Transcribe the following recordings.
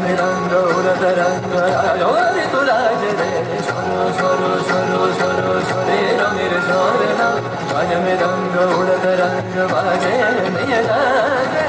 মৃদঙ্গ উরতরঙ্গ রাজোরে তুরাজ রে সরো সরো সরো সরো সরে রঙের ঝরনা বাজ মৃদঙ্গ উরতরঙ্গ বাজে নিয়ে লাগে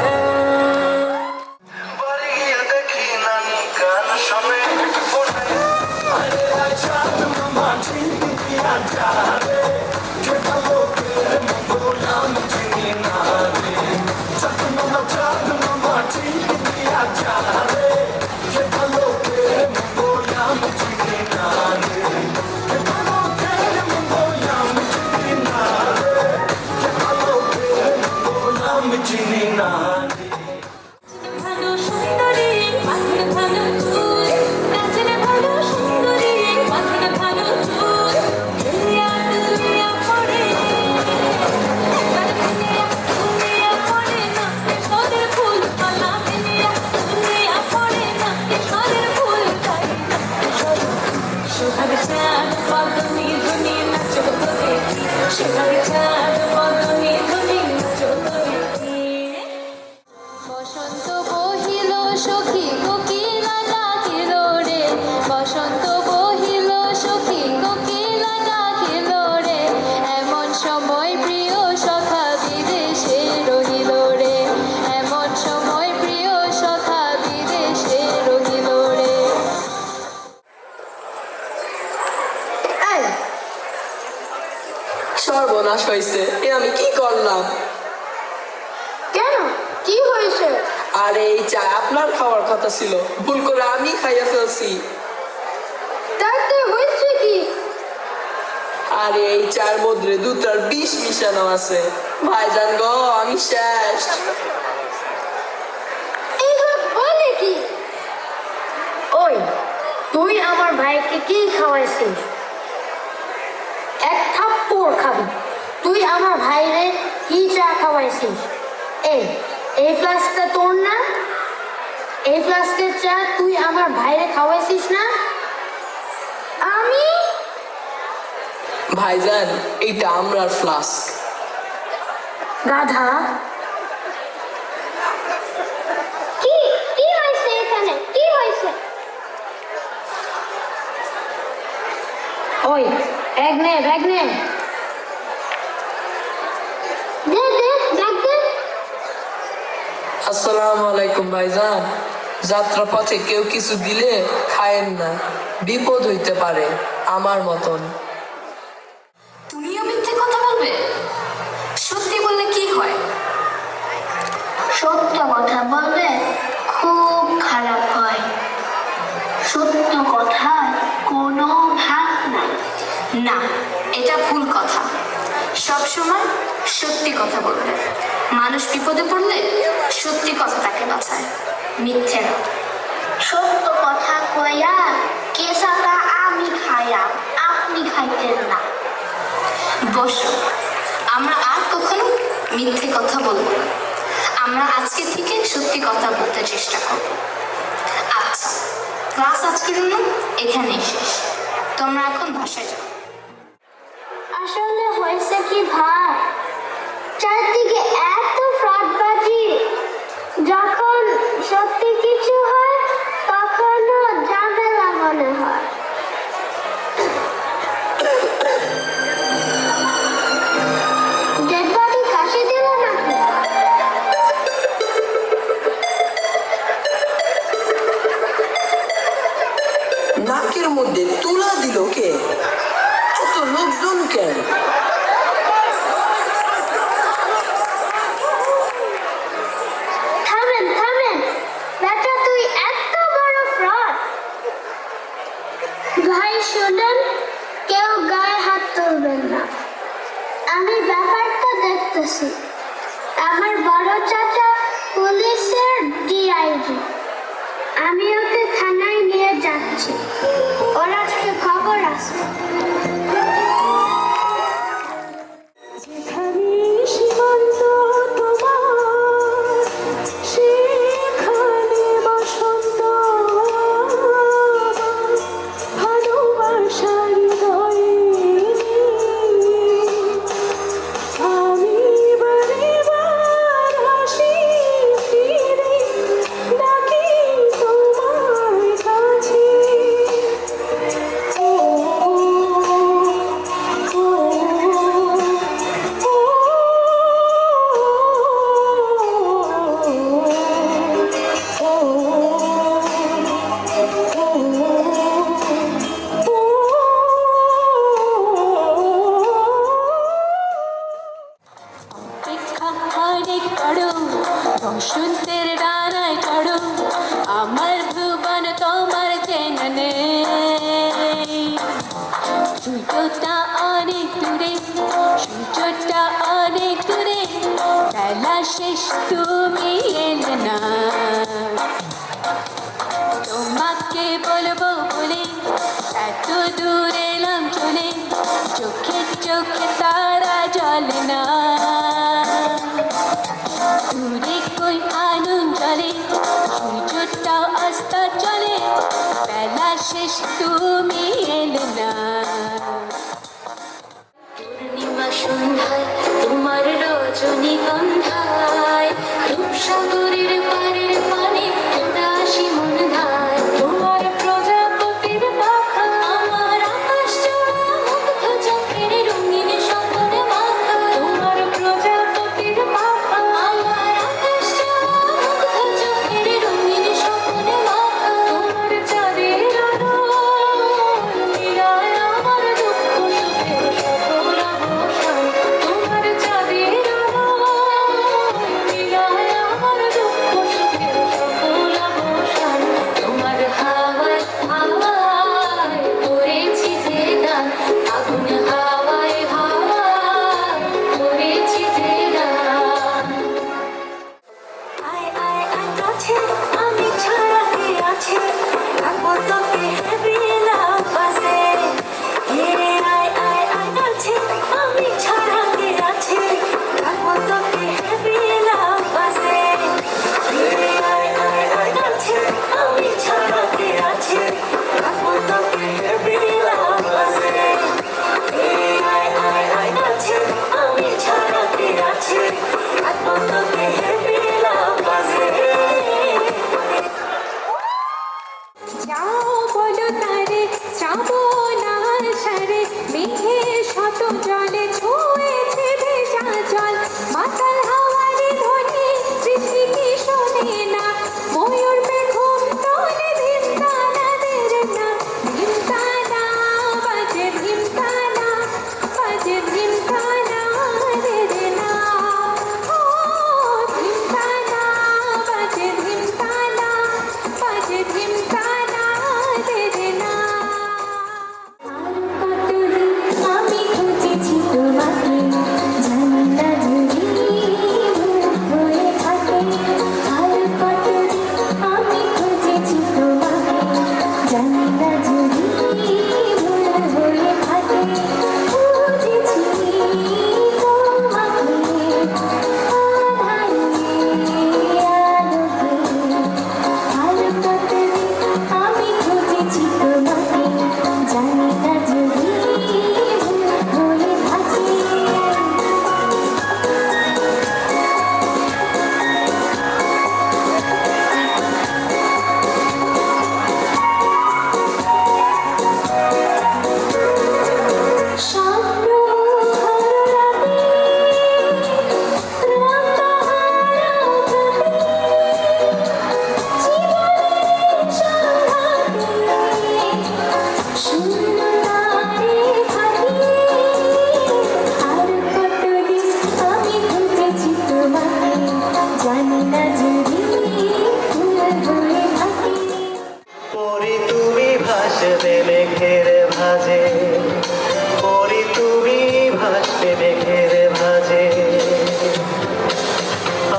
বসন্ত বহিল সখী কোকিলা ডাকিল রে বসন্ত বহিল সখী কোকিলা ডাকিল রে এমন সময় প্রিয় সখা বিদেশে রহিল রে এমন সময় প্রিয় সখা বিদেশে রহিল রে। সর্বনাশ হয়েছে, এ আমি কি করলাম? কেন, কি হয়েছে? আরে এই চা আপনার খাওয়ার কথা ছিল, ভুল করে আমি খাইয়া ফেলছি। তাতে হয়েছে কি? আরে এই চার মধ্যে দুটার বিষ মিশানো আছে। ভাইজান গো, আমি শেষ। এইসব বলে কি? ওই তুই আমার ভাইকে কি খাওয়াইছিস? এক থাপ্পড় খাবি। তুই আমার ভাইরে কি চা খাওয়াইছিস? এই ফ্লাস্কটা তোর না? এই ফ্লাস্কের চা তুই আমার ভাইরে খাওয়াইছিস না? আমি ভাইজান, এইটা আমরার ফ্লাস্ক। গাধা। কি কি হয়েছে এখানে? কি হয়েছে? ওই ব্যাগ নে, ব্যাগ নে। দে দে, ব্যাগ দে। আসসালামু আলাইকুম ভাইজান। যাত্রা পথে কেউ কিছু দিলে খায়েন না, বিপদ হইতে পারে আমার মতন। তুমিও মিথ্যে কথা বলবে? সত্যি বললে কি হয়? সত্য কথা বললে খুব খারাপ হয়। সত্য কথার কোনো ভাগ নাই। না, এটা ভুল কথা। সব সময় সত্যি কথা বলবে। মানুষ বিপদে পড়লে সত্যি কথা তাকে বাঁচায়, মিথ্যে না। সত্য কথা কইয়া কেসাটা আমি খাইয়াম, আপনি খাইতেন না। বসো, আমরা আর কখনো মিথ্যে কথা বলবো না। আমরা আজকে থেকে সত্যি কথা বলতে চেষ্টা করব। আচ্ছা, ক্লাস আজকের জন্য এখানেই শেষ। তোমরা এখন বাসায় যাও। আসলে হয়েছে কি ভাই, চারদিকে এত ফ্রডবাজি, যখন সত্যি কিছু হয় তখনও ঝামেলা মনে হয়। ডেড বডি কাশি দিল নাকি? নাকের মধ্যে তুলা দিল কে? এত লোকজন কেন? থামেন থামেন, বেটা তুই এত বড় ফ্রড। ভাই শুনেন, কেউ গায়ে হাত তুলবেন না। আমি ব্যাপারটা দেখতেছি। আমার বড় চাচা পুলিশের ডিআইজি। আমি ওকে থানায় নিয়ে যাচ্ছি, ওর আজকে খবর আসবে। আলোটা অনেক দূরে, সূর্যটা অনেক দূরে, বেলা শেষ তুমি এলে না। তোমাকে বলবো বলে এত দূরে এলাম চলে, চোখে চোখে তারা জ্বলে না। দূরে কই আনুন জলে, সূর্যটা অস্ত চলে, বেলা শেষ তুমি এলে না। পূর্ণিমা সন্ধ্যায় তোমার রজনীগন্ধায়, রূপসাগরের পারের পানে উদাসী মন ধায়। তোমার প্রজাপতির পাখা আমার আকাশ জোড়া মুগ্ধ চোখের রঙিন স্বপ্ন মাখা। তোমার প্রজাপতির পাখা আমার আকাশ জোড়া মুগ্ধ চোখের রঙিন স্বপ্ন মাখা। তোমার চাঁদের আলো মিলায় আমার দুঃখ সুখের সকল অবসান। তোমার চাঁদের আলো মিলায় আমার দুঃখ সুখের সকল অবসান। তোমার হাওয়ায় হাওয়ায় করেছি যে গান, আগুন হাওয়ায় হাওয়ায় করেছি যে গান। আয় আয় আয় কাছে, আমি ছাড়া কে আছে, থাকবো তোকে হেবিলা পাশে। আয় আয় আয় কাছে, আমি ছাড়া কে আছে, থাকবো তোকে হেবিলা পাশে। আয় আয় আয় কাছে, আমি ছাড়া কে আছে, থাকবো তোকে হেবিলা পাশে। আয় আয় আয় কাছে, আমি ছাড়া কে আছে, থাকবো তোকে হেবিলা পাশে। যাও বলো তারে শ্রাবণ আষাঢ়ে, মেঘের শত জলে ছুঁয়েছে ভেজা জল। মাতাল হাওয়ারে ধ্বনি সৃষ্টি কি শোনে না, ময়ূর পেখম তোলে ভীমতানা দের না। ভীমতানা বাজে ভীমতানা, বাজে ভীমতানা দের না। ও ভীমতানা বাজে ভীমতানা, বাজে ভীমতানা দের না। আর কতদিন আমি খুঁজেছি তোমাকে, জানি না যদি ভুল হয়ে থাকে। আর কতদিন আমি খুঁজেছি তোমাকে, জানি না যদি ভুল হয়ে থাকে। খুঁজেছি তোমাকে আধারে আলোকে। আর কতদিন আমি খুঁজেছি তোমাকে, জানি না যদি ভুল হয়ে থাকে। স্বপ্ন ভালো লাগে, প্রাণ হারাও ভাবে, জীবনের সংঘাতে শূন্যতারে থাকি। আর কতদিন আমি খুঁজেছি তোমাকে, জানি না যদি ভুল হয়ে থাকে। পরি তুমি ভাসবে মেঘের ভাজে, পরি তুমি ভাসবে মেঘের ভাজে।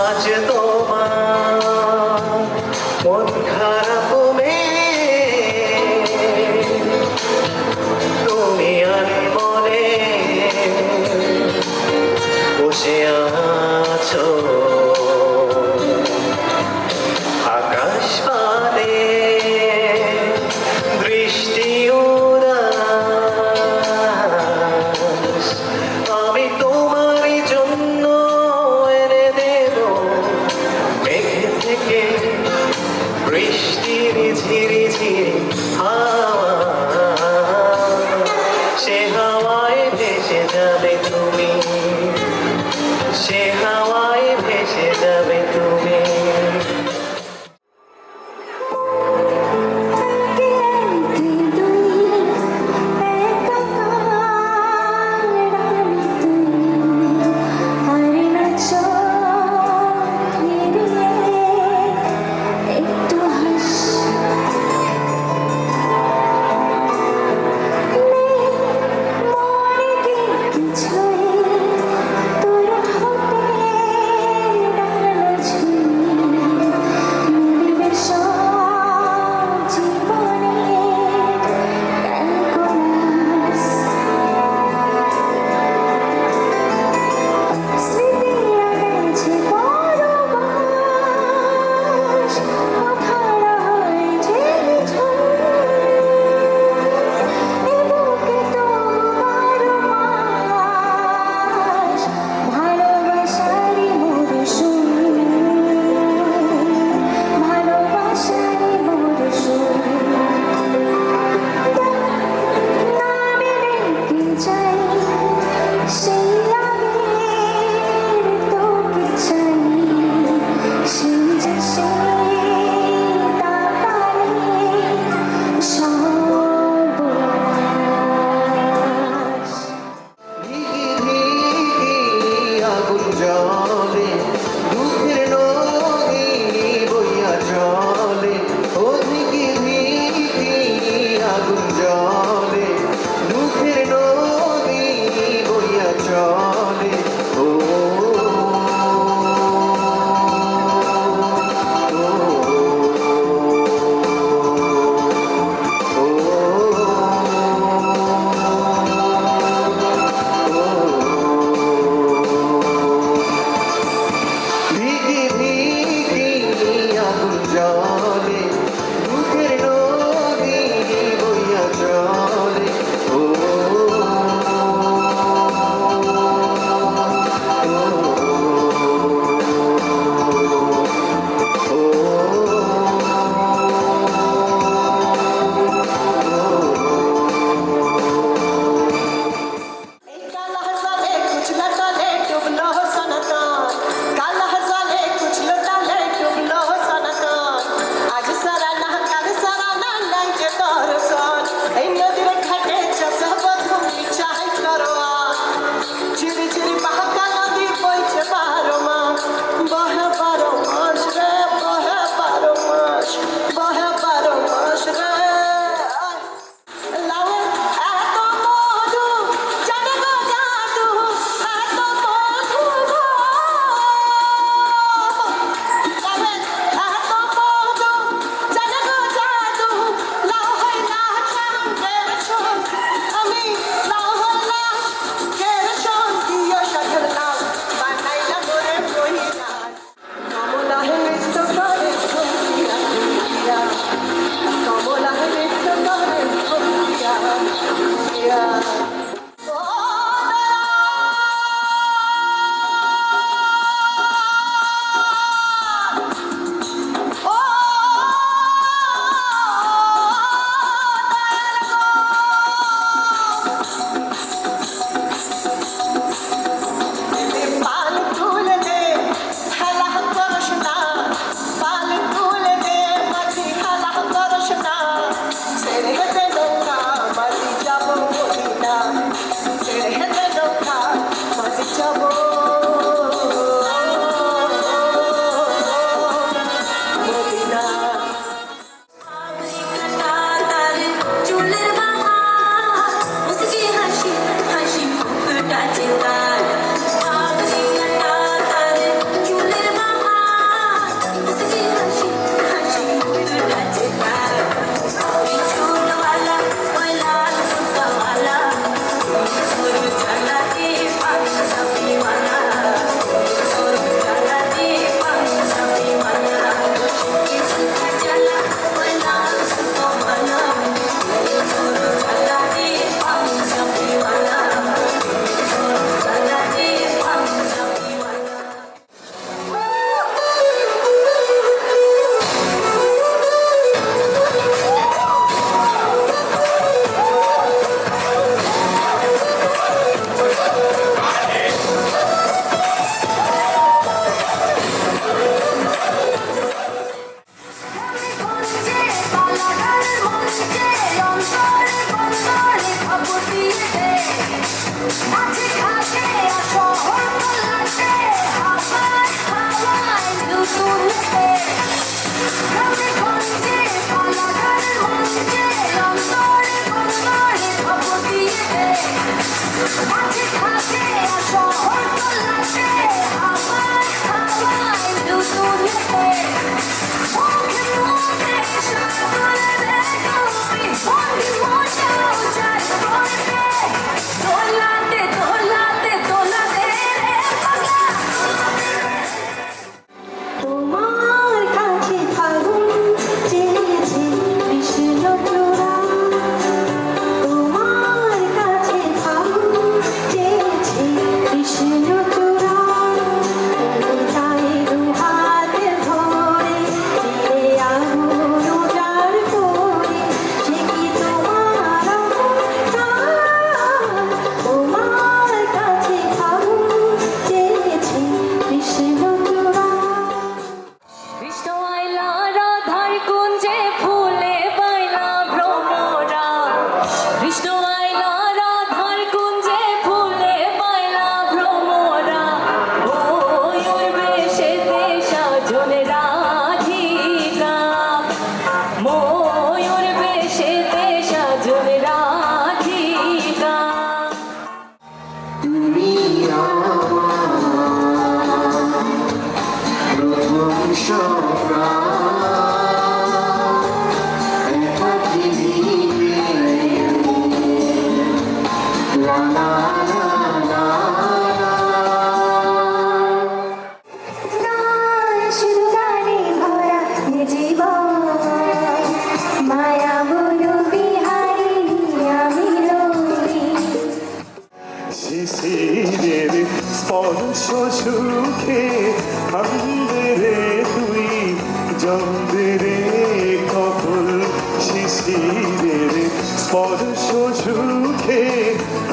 আজ তোমার মন খারাপ তুমি আনমনে বসে আছো আকাশ পানে বৃষ্টি উদাস। আমি তোমার জন্য এনে দেব মেঘ থেকে বৃষ্টির ঝিরি ঝিরি হাওয়া। সে হাওয়ায় ভেসে যাবে তুমি, সে হাওয়ায় ভেসে যাবে তুমি।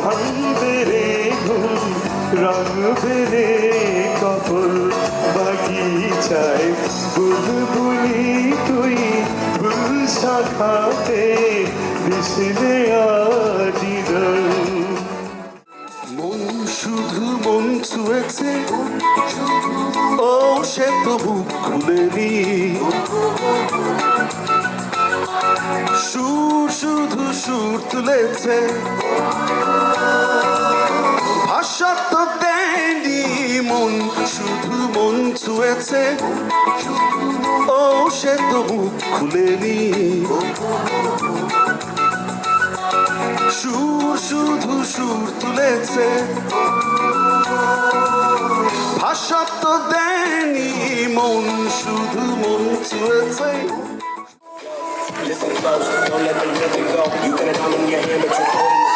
ভাঙবে রে ঘুম রাঙবে রে কপল বাগিচায় বুলবুলি তুই ফুল শাখাতে দিশলে আদিরল মন শুধু মন ছুঁয়েছে ও সে তো বুক খুলেনি সুর শুধু সুর তুলেছে ভাষা তো দেয়নি মন শুধু মন ছুঁয়েছে ও সে তো বুক খুলেনি সুর শুধু সুর তুলেছে ভাষা তো দেয়নি মন শুধু মন ছুঁয়েছে Listen close, don't let the rhythm go. You got it all in your hand, but you're holding